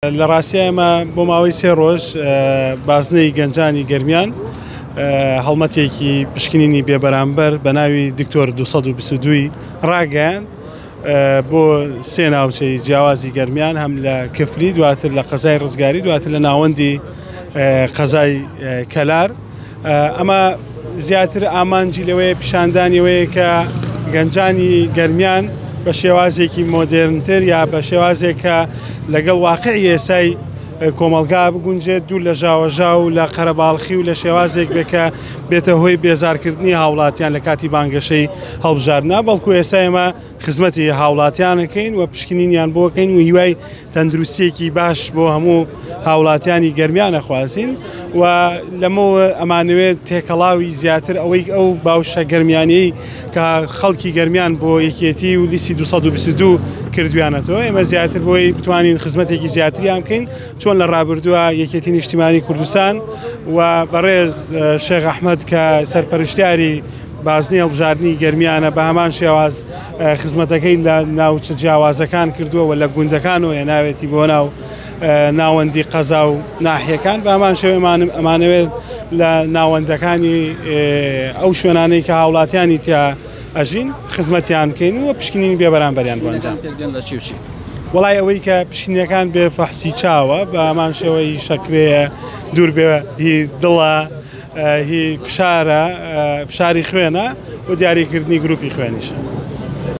لە ڕاستی ئێمە بۆ ماوەی 3 ڕۆژ بازنەی گەنجانی گەرمیان هەڵمەتێکی پشکنینی بێبەرامبەر بە ناوی دکتۆر 222 ڕاگەیان بۆ 3 ناوچەی جیاوازی گەرمیان هەم لە کفری دواتر لە قەزای ڕزگاری دواتر لە ناوەندی قەزای کەلار. ئەمە زیاتر ئامانجی لەوەیە پیشاندانیەوەیە کە گەنجانی گەرمیان بە شێوازێکی مۆدرنتر یا بە شێوازێک کە لەگەڵ واقعی ئێسای کۆمەلگا بگونجێت دوور لە ژاوەژا و لە قەرەباڵخی و لە شێوازێک بێکە بێتە هۆی بێزارکردنی هاوڵاتیان لە کاتی بانگەشەی هەڵبژاردنا، بەڵکو ئێستا ئێمە خزمەتی هاوڵاتیانەکەین و پشکنینیان بۆکەین و هیوای تەندروستیەکی باش بۆ هەموو هاوڵاتیانی گەرمیانە خوازین و لەمەوە ئەمانوێت تێکەڵاوی زیاتر ئەوەی ئەو باوشە گەرمیانەی کە خەڵکی گەرمیان بۆ یەکێتی و لیستی 222 کردویانەتەوە. ئێمە زیاتر بۆی بتوانین خزمەتێکی زیاتریان بکەین چۆن لە ڕابردووە یەکێتی نیشتیمانی کوردستان و بەڕێز شێخ ئەحمەد کە سەرپەرشتیاری بازنەی هەڵبژاردننی گەرمیانە بە هەمان شێواز خزمەتەکەی لە ناوچە جیاوازەکان کردووە و لە گوندەکانەوە هێناوێتی بۆ ناو ناوەندی قەزا و ناحیەکان بە هەمان شێوە ئەمانەوێت لە ناوەندەکانی ئەو شوێنانەی کە هاوڵاتیانی تیا ئەژین خزمەتیان بکەین و پشکنینی بێبەرامبەریان بۆ ئەنجام. وڵای ئەوەی کە پشکنینەکان بێ فەحسی چاوە بە هەمان شێوەی شەکرەیە دوور بێ هی دڵە هی فشارە فشاری خوێنە و دیاریکردنی گروپی خوێنیشە.